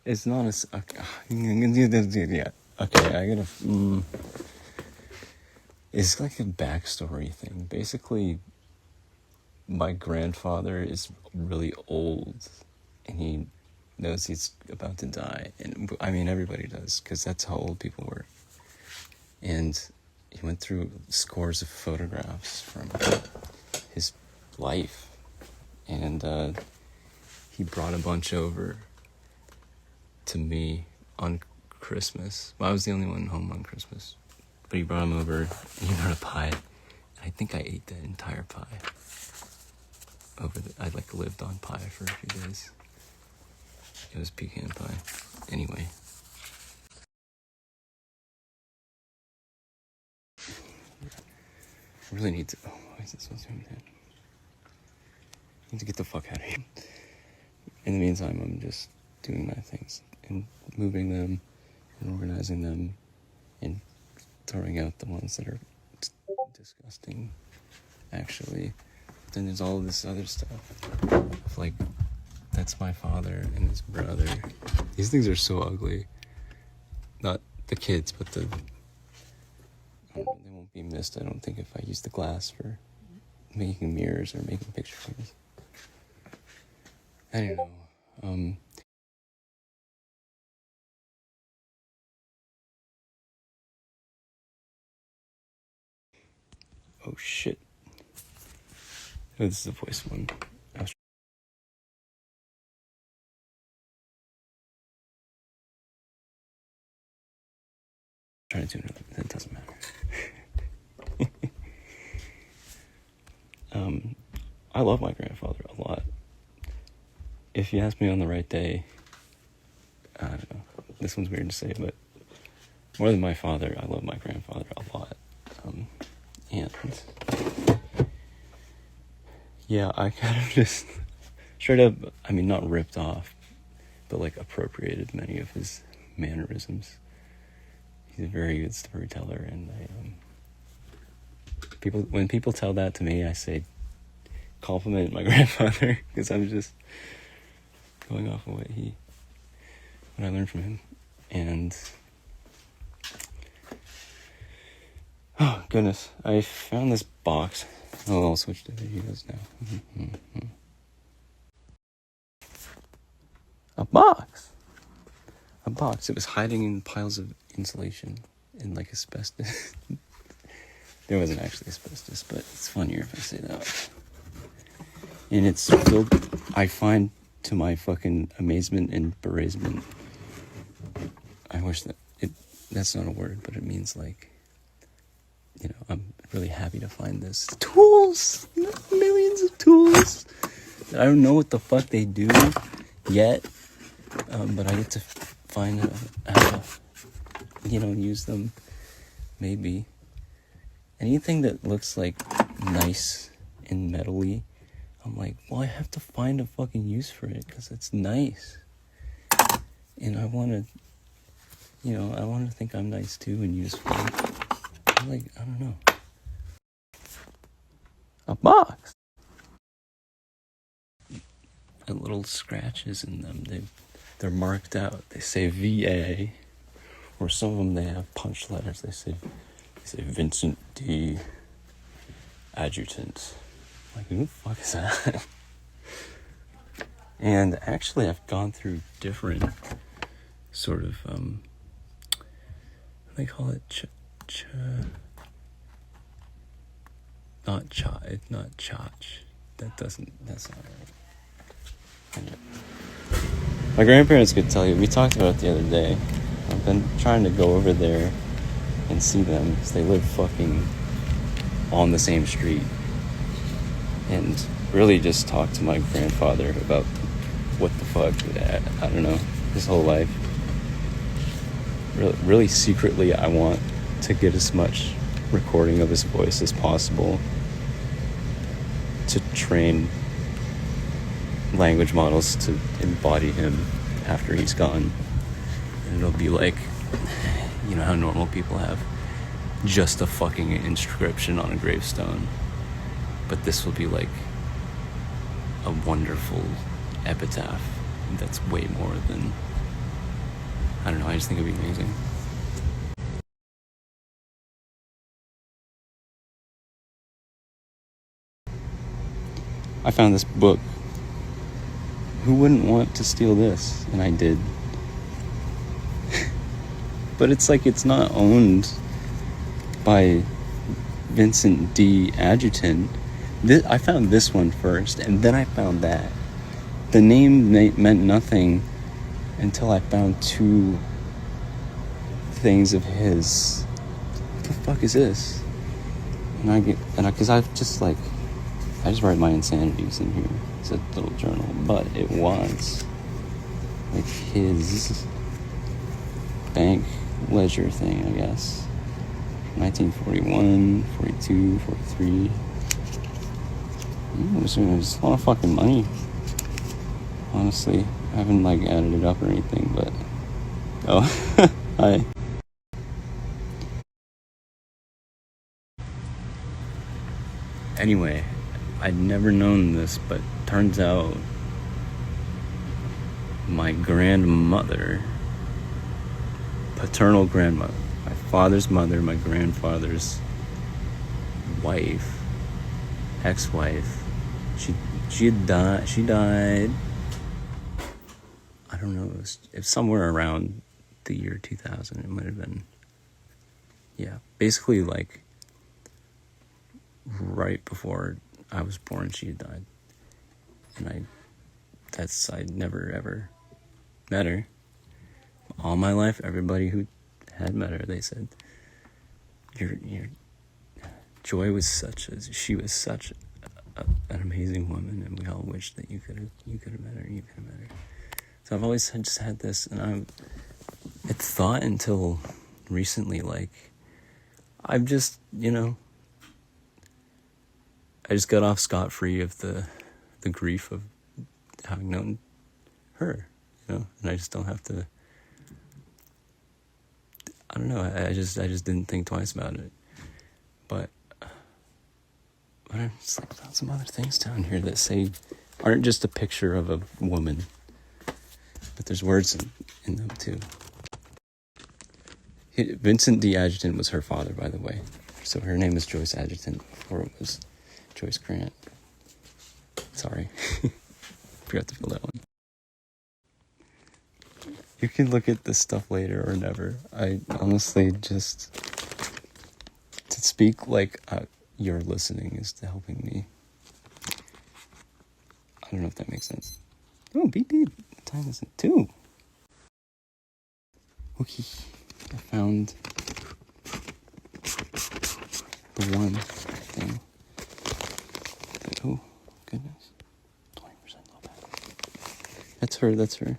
It's not as okay. Yeah. Okay, I gotta. It's like a backstory thing. Basically, my grandfather is really old, and he knows he's about to die. And I mean, everybody does, because that's how old people were. And he went through scores of photographs from his life, and he brought a bunch over to me on Christmas. Well, I was the only one home on Christmas, but he brought them over, and he brought a pie. And I think I ate the entire pie. I lived on pie for a few days. It was pecan pie. Anyway. I really need to. Oh, why is this so soon? I need to get the fuck out of here. In the meantime, I'm just doing my things and moving them and organizing them and throwing out the ones that are disgusting, actually. But then there's all this other stuff of like, that's my father and his brother. These things are so ugly. Not the kids, but they won't be missed, I don't think, if I use the glass for making mirrors or making picture frames. I don't know. Oh shit. Oh, this is the voice one. I was trying to do another, but it doesn't matter. I love my grandfather a lot. If you ask me on the right day, I don't know. This one's weird to say, but more than my father, I love my grandfather a lot. And yeah, I kind of just straight up, I mean, not ripped off, but like appropriated many of his mannerisms. He's a very good storyteller, and when people tell that to me, I say, compliment my grandfather, because I'm just going off of what I learned from him. And oh goodness, I found this box. Oh, I'll switch to videos now. A box. It was hiding in piles of insulation and like asbestos. There wasn't actually asbestos, but it's funnier if I say that. And it's filled, I find, to my fucking amazement and berazement. I wish that's not a word, but it means like, you know, I'm really happy to find this. Tools! Millions of tools! I don't know what the fuck they do yet, but I get to find use them, maybe. Anything that looks like nice and metally, I'm like, well, I have to find a fucking use for it, because it's nice. And I want to think I'm nice too and useful. I'm like, I don't know. A box! And little scratches in them, they're marked out. They say VA, or some of them they have punch letters. They say Vincent D. Adjutant. Like, who the fuck is that? And actually, I've gone through different sort of what do they call it? Not chotch. That's not right. My grandparents could tell you. We talked about it the other day. I've been trying to go over there and see them, because they live fucking on the same street, and really just talk to my grandfather about what the fuck, I don't know, his whole life. Really secretly, I want to get as much recording of his voice as possible to train language models to embody him after he's gone. And it'll be like, you know how normal people have just a fucking inscription on a gravestone, but this will be like a wonderful epitaph that's way more than I don't know, I just think it'd be amazing. I found this book. Who wouldn't want to steal this? And I did. But it's like it's not owned by Vincent D. Adjutant. I found this one first, and then I found that. The name meant nothing until I found two things of his. What the fuck is this? Because I just write my insanities in here. It's a little journal, but it was like his bank ledger thing, I guess. 1941, 42, 43. It was a lot of fucking money. Honestly, I haven't added it up or anything, but hi. Anyway, I'd never known this, but turns out my grandmother, paternal grandmother, my father's mother, my grandfather's wife, ex-wife, she died, I don't know, it was somewhere around the year 2000. It might have been, yeah, basically right before I was born, she had died. And I never ever met her. All my life, everybody who had met her, they said, Joi was such an amazing woman, and we all wish that you could have met her. So I've always just had this, and it thought until recently, I've just, I just got off scot-free of the grief of having known her, and I just don't have to, I don't know, I just didn't think twice about it. But I just found some other things down here that aren't just a picture of a woman, but there's words in them too. Vincent D. Adjutant was her father, by the way. So her name is Joyce Adjutant before it was Joyce Grant. Sorry. Forgot to fill that one. You can look at this stuff later or never. I honestly just... To speak like you're listening is helping me. I don't know if that makes sense. Oh, beep beep. What time is it? 2. Okay. I found the one thing. Oh, goodness. 20% low back. That's her.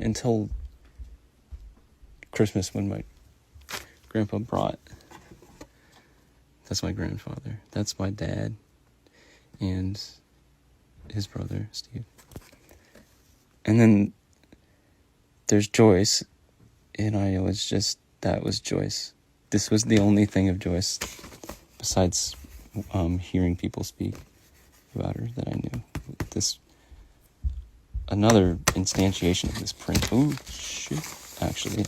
Until Christmas when my grandpa brought. That's my grandfather. That's my dad. And his brother, Steve. And then there's Joyce. And that was Joyce. This was the only thing of Joyce, besides hearing people speak about her, that I knew. Another instantiation of this print. Oh, shit. Actually,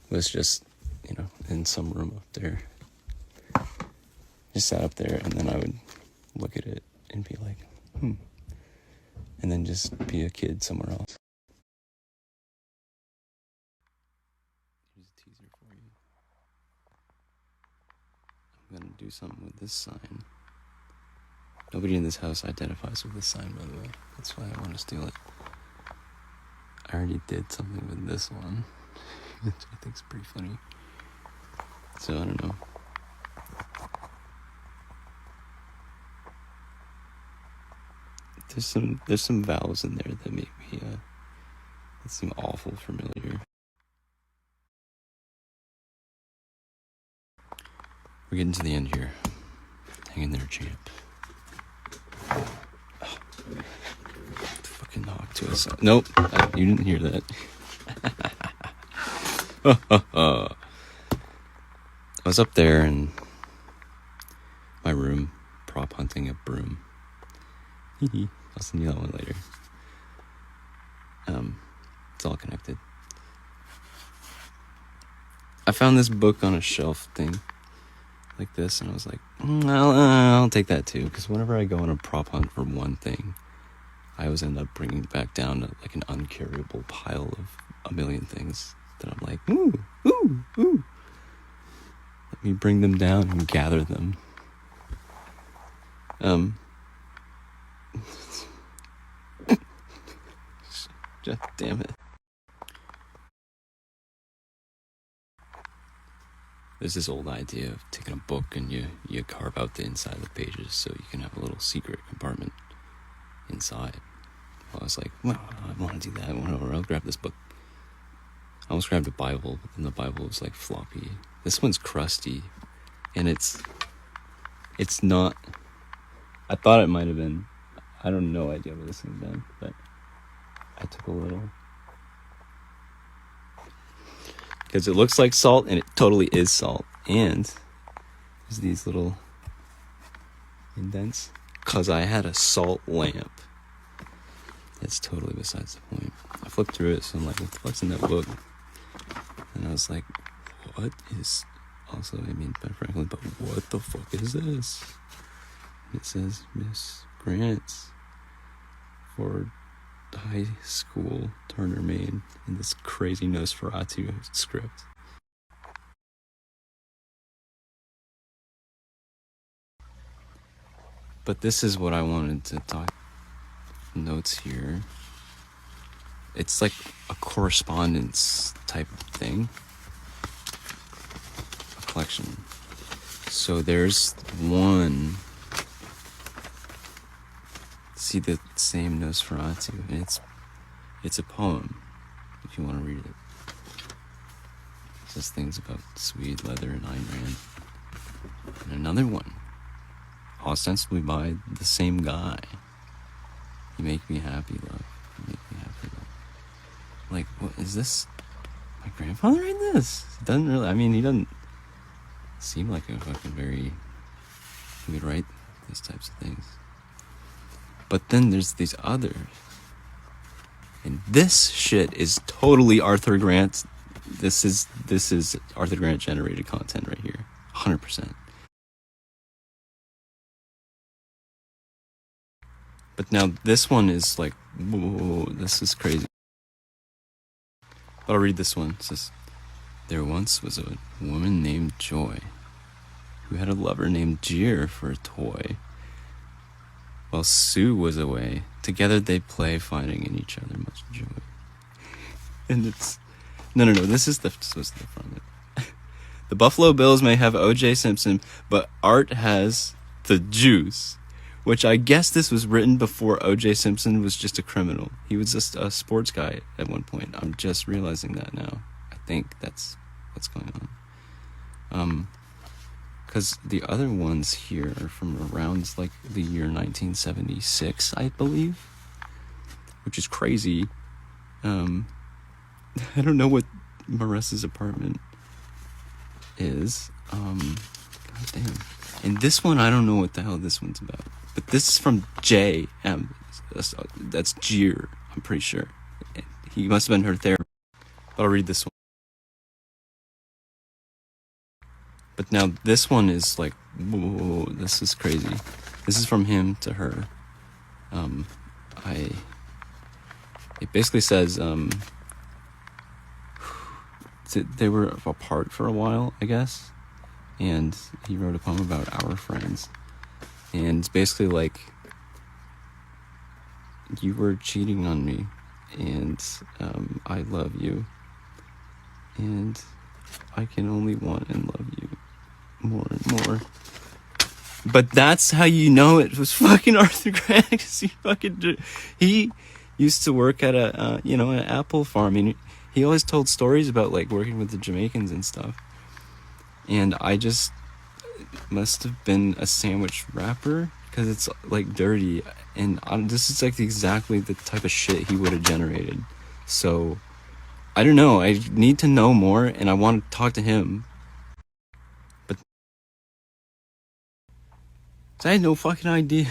was just, in some room up there. Just sat up there, and then I would look at it and be like, and then just be a kid somewhere else. Here's a teaser for you. I'm gonna do something with this sign. Nobody in this house identifies with this sign, by the way. That's why I want to steal it. I already did something with this one, which I think is pretty funny. So, I don't know. There's some vowels in there that make me that seem awful familiar. We're getting to the end here. Hang in there, champ. Oh. Fucking knock to us. Nope, you didn't hear that. I was up there in my room, prop hunting a broom. I'll send you that one later. all connected. I found this book on a shelf thing like this, and I was like, I'll take that too, because whenever I go on a prop hunt for one thing, I always end up bringing it back down to like an uncarryable pile of a million things that I'm like, ooh. Let me bring them down and gather them. God damn it. There's this old idea of taking a book and you carve out the inside of the pages so you can have a little secret compartment inside. Well, I was like, well, I want to do that. Whatever, I'll grab this book. I almost grabbed a Bible, but then the Bible was like floppy. This one's crusty, and it's not. I thought it might have been. I don't know idea what this thing's been, but I took a little. Because it looks like salt, and it totally is salt. And there's these little indents. Because I had a salt lamp. It's totally besides the point. I flipped through it, so I'm like, what the fuck's in that book? And I was like, what is... Also, I mean, Ben Franklin, but what the fuck is this? And it says, Miss Grants for high school, Turner, Maine, in this crazy Nosferatu script. But this is what I wanted to talk. Notes here. It's like a correspondence type thing. A collection. So there's one. See the same Nosferatu, and it's a poem, if you want to read it. It says things about Swede, leather, and Ayn Rand. And another one, ostensibly by the same guy. You make me happy, love. You make me happy, love. Like, what is this? My grandfather read this? He doesn't really, I mean, he doesn't seem like a fucking very... He would write these types of things. But then there's these others. And this shit is totally Arthur Grant. This is Arthur Grant generated content right here. 100%. But now this one is like, whoa, this is crazy. I'll read this one. It says, there once was a woman named Joi who had a lover named Jeer for a toy. While Sue was away, together they play, finding in each other much joy. And it's... No, this is the front of it. The Buffalo Bills may have O.J. Simpson, but Art has the juice. Which I guess this was written before O.J. Simpson was just a criminal. He was just a sports guy at one point. I'm just realizing that now. I think that's what's going on. Because the other ones here are from around like the year 1976, I believe, which is crazy. I don't know what Marissa's apartment is. God damn. And this one, I don't know what the hell this one's about. But this is from J.M. That's Jeer, I'm pretty sure. He must have been her therapist. I'll read this one. But now this one is like, whoa, this is crazy. This is from him to her. It basically says, they were apart for a while, I guess. And he wrote a poem about our friends. And it's basically like, you were cheating on me. And I love you. And I can only want and love you more and more. But that's how you know it was fucking Arthur Grant, because he used to work at an apple farm, and he always told stories about like working with the Jamaicans and stuff. And I just must have been a sandwich wrapper, because it's like dirty, and this is like exactly the type of shit he would have generated. So I don't know, I need to know more, and I want to talk to him. But I had no fucking idea.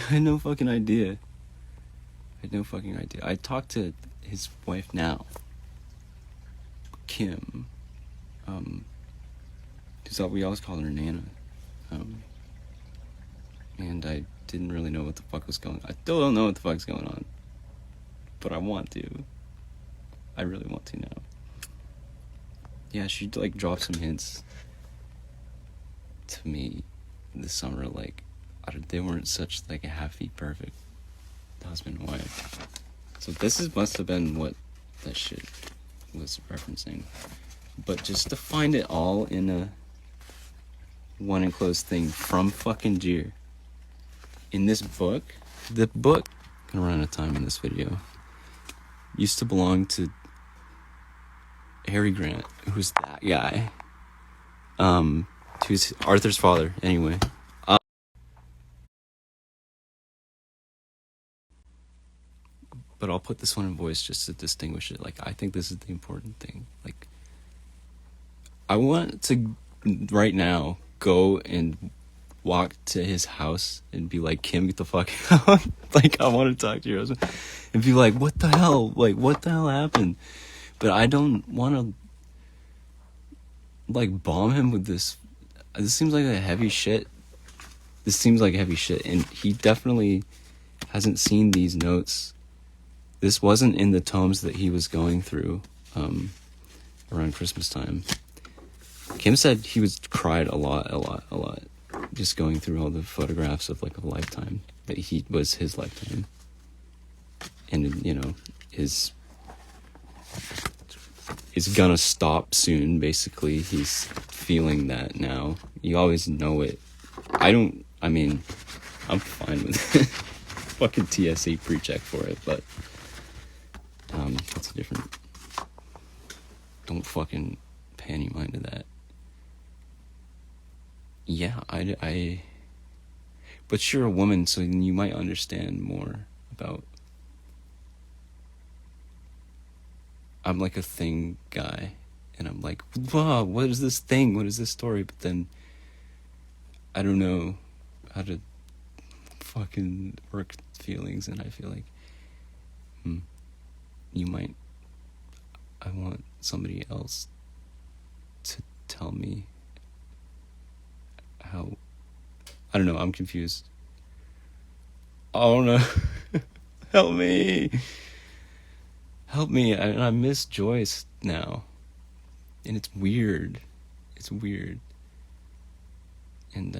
I talked to his wife now, Kim, because we always called her Nana, and I didn't really know what the fuck was going on. I still don't know what the fuck's going on, but I want to. I really want to now. Yeah, she like dropped some hints to me this summer, like they weren't such like a happy, perfect husband and wife. So must have been what that shit was referencing. But just to find it all in a one enclosed thing from fucking Jeer in this book, the book, gonna run out of time in this video, used to belong to Harry Grant, who's that guy, who's Arthur's father anyway. But I'll put this one in voice just to distinguish it. Like, I think this is the important thing. Like, I want to right now go and walk to his house and be like, Kim, get the fuck out. Like, I want to talk to your husband and be like, what the hell? Like, what the hell happened? But I don't want to like bomb him with this. This seems like a heavy shit. And he definitely hasn't seen these notes. This wasn't in the tomes that he was going through around Christmas time. Kim said he cried a lot, just going through all the photographs of like a lifetime, that he was his lifetime. And, you know, is gonna stop soon, basically. He's feeling that now. You always know it. I'm fine with it. Fucking TSA pre-check for it, but that's different. Don't fucking pay any mind to that. Yeah, but you're a woman, so you might understand more about. I'm like a thing guy, and I'm like, wow, what is this thing? What is this story? But then I don't know how to fucking work feelings, and I feel like, I want somebody else to tell me how. I don't know, I'm confused. Oh no. Help me. I miss Joyce now. And it's weird. And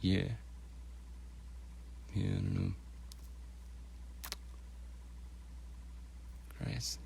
yeah. I don't know. Christ.